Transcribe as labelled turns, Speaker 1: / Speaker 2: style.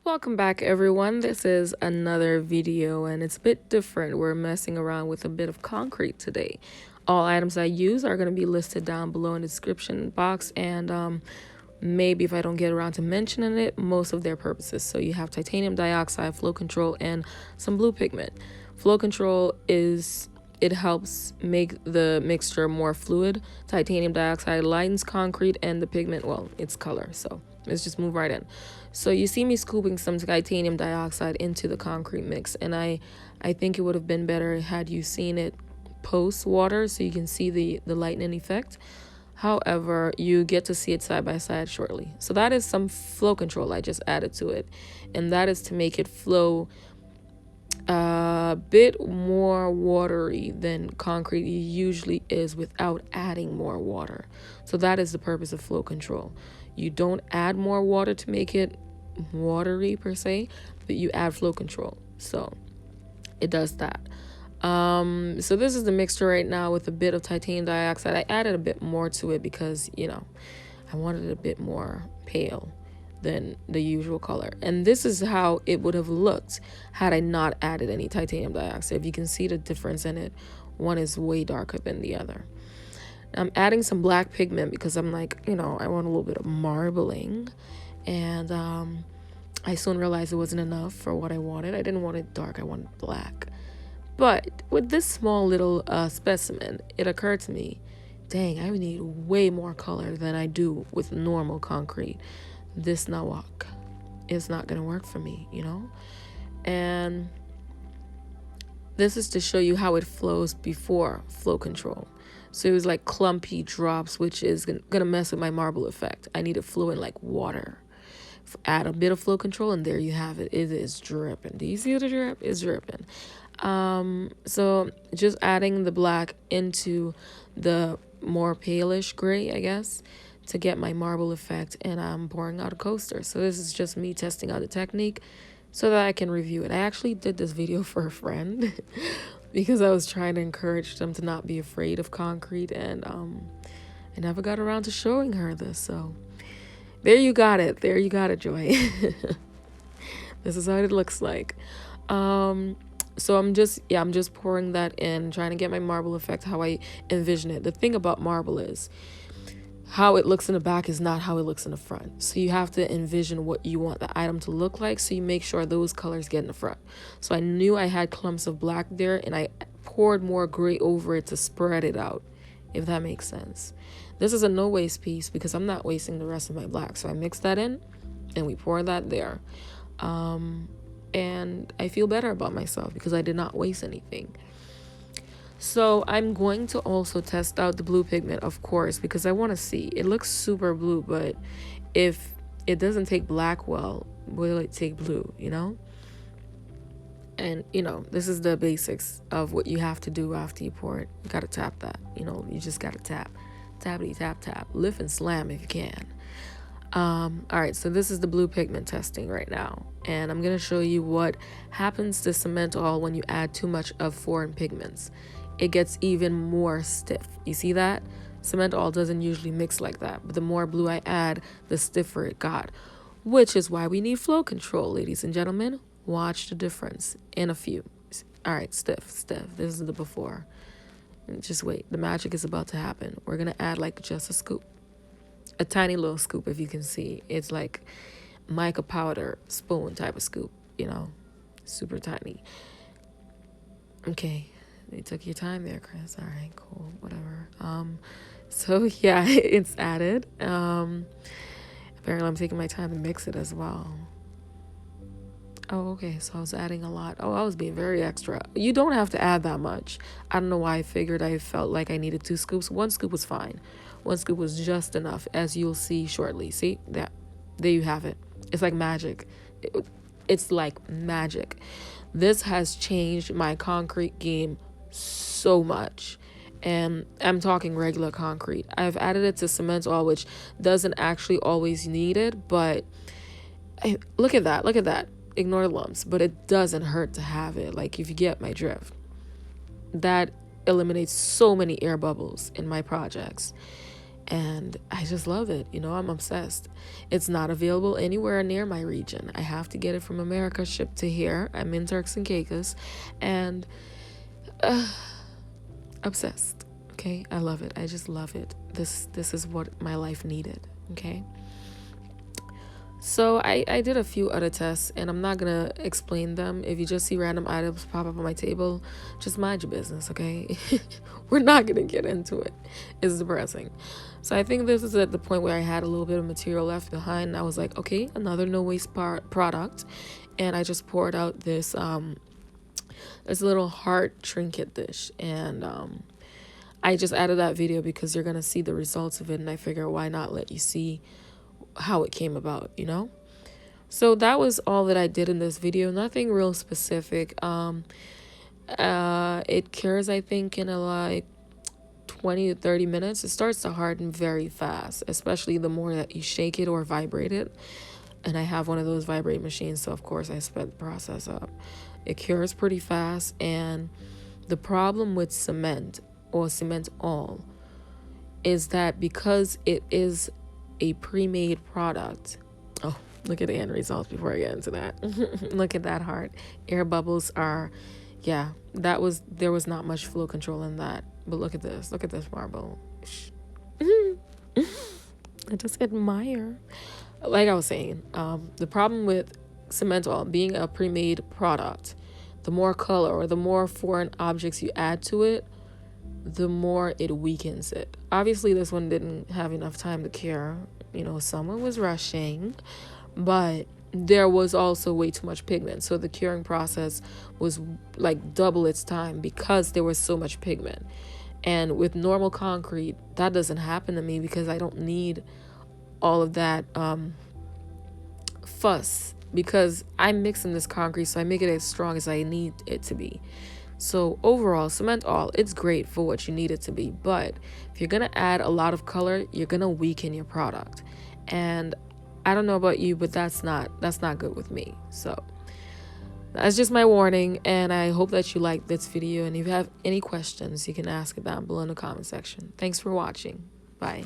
Speaker 1: Welcome back, everyone. This is another video and it's a bit different. We're messing around with a bit of concrete today. All items I use are going to be listed down below in the description box, and maybe if I don't get around to mentioning it, most of their purposes. So you have titanium dioxide, flow control, and some blue pigment. Flow control it helps make the mixture more fluid. Titanium dioxide lightens concrete, and the pigment, well, it's color. So let's just move right in. So you see me scooping some titanium dioxide into the concrete mix, and I think it would have been better had you seen it post water so you can see the lightning effect. However, you get to see it side by side shortly. So that is some flow control I just added to it, and that is to make it flow a bit more watery than concrete usually is without adding more water. So that is the purpose of flow control. You don't add more water to make it watery per se, but you add flow control. So it does that. So this is the mixture right now with a bit of titanium dioxide. I added a bit more to it because, I wanted it a bit more pale than the usual color. And this is how it would have looked had I not added any titanium dioxide. If you can see the difference in it, one is way darker than the other. I'm adding some black pigment because I'm like, I want a little bit of marbling. And I soon realized it wasn't enough for what I wanted. I didn't want it dark, I wanted black. But with this small little specimen, it occurred to me, dang, I need way more color than I do with normal concrete. This nawak is not going to work for me, And this is to show you how it flows before flow control. So it was like clumpy drops, which is going to mess with my marble effect. I need it flowing like water. Add a bit of flow control, and there you have it. It is dripping. Do you see the drip? It's dripping. So just adding the black into the more palish gray, I guess, to get my marble effect, and I'm pouring out a coaster. So this is just me testing out the technique so that I can review it. I actually did this video for a friend because I was trying to encourage them to not be afraid of concrete, and I never got around to showing her this. So there you got it, Joy. This is how it looks like. So I'm just pouring that in, trying to get my marble effect how I envision it. The thing about marble is how it looks in the back is not how it looks in the front. So you have to envision what you want the item to look like, so you make sure those colors get in the front. So I knew I had clumps of black there, and I poured more gray over it to spread it out, if that makes sense. This is a no waste piece because I'm not wasting the rest of my black. So I mix that in and we pour that there. And I feel better about myself because I did not waste anything. So I'm going to also test out the blue pigment, of course, because I want to see. It looks super blue, but if it doesn't take black well, will it take blue, And, this is the basics of what you have to do after you pour it. You got to tap that, you just got to tap. Tappity tap tap. Lift and slam if you can. All right, so this is the blue pigment testing right now, and I'm going to show you what happens to CementAll when you add too much of foreign pigments. It gets even more stiff. You see that? CementAll doesn't usually mix like that, but the more blue I add, the stiffer it got, which is why we need flow control, ladies and gentlemen. Watch the difference in a few. All right, stiff. This is the before. Just wait. The magic is about to happen. We're going to add like just a scoop. A tiny little scoop, if you can see. It's like mica powder spoon type of scoop, super tiny. Okay, you took your time there, Chris. All right, cool, whatever. So yeah, it's added. Apparently I'm taking my time to mix it as well. Oh, okay, so I was adding a lot. Oh, I was being very extra. You don't have to add that much. I don't know why I felt like I needed 2 scoops. 1 scoop was fine. 1 scoop was just enough, as you'll see shortly. See that? There you have it. It's like magic. It's like magic. This has changed my concrete game so much. And I'm talking regular concrete. I've added it to CementAll, which doesn't actually always need it, but look at that. Ignore the lumps, but it doesn't hurt to have it. Like, if you get my drift, that eliminates so many air bubbles in my projects. and I just love it. You know, I'm obsessed. It's not available anywhere near my region. I have to get it from America, shipped to here. I'm in Turks and Caicos, and obsessed. Okay, I love it. I just love it. This is what my life needed. Okay. So I did a few other tests, and I'm not gonna explain them. If you just see random items pop up on my table, just mind your business, okay? We're not gonna get into it. It's depressing. So I think this is at the point where I had a little bit of material left behind, and I was like, okay, another no waste product, and I just poured out this this little heart trinket dish, and I just added that video because you're gonna see the results of it, and I figure why not let you see how it came about, you know? So that was all that I did in this video. Nothing real specific. It cures, I think, in like 20 to 30 minutes. It starts to harden very fast, especially the more that you shake it or vibrate it. And I have one of those vibrate machines, so of course I sped the process up. It cures pretty fast, and the problem with cement or CementAll is that because it is a pre-made product. Oh, look at the end results before I get into that. Look at that heart. Air bubbles are, yeah, there was not much flow control in that. But look at this marble. I just admire. Like I was saying, the problem with CementAll being a pre-made product, the more color or the more foreign objects you add to it, the more it weakens it. Obviously, this one didn't have enough time to cure. You know, someone was rushing, but there was also way too much pigment. So the curing process was like double its time because there was so much pigment. And with normal concrete, that doesn't happen to me because I don't need all of that fuss, because I'm mixing this concrete, so I make it as strong as I need it to be. So overall, CementAll, it's great for what you need it to be, but if you're gonna add a lot of color, you're gonna weaken your product. And I don't know about you, but that's not good with me. So that's just my warning, and I hope that you liked this video. And if you have any questions, you can ask it down below in the comment section. Thanks for watching. Bye.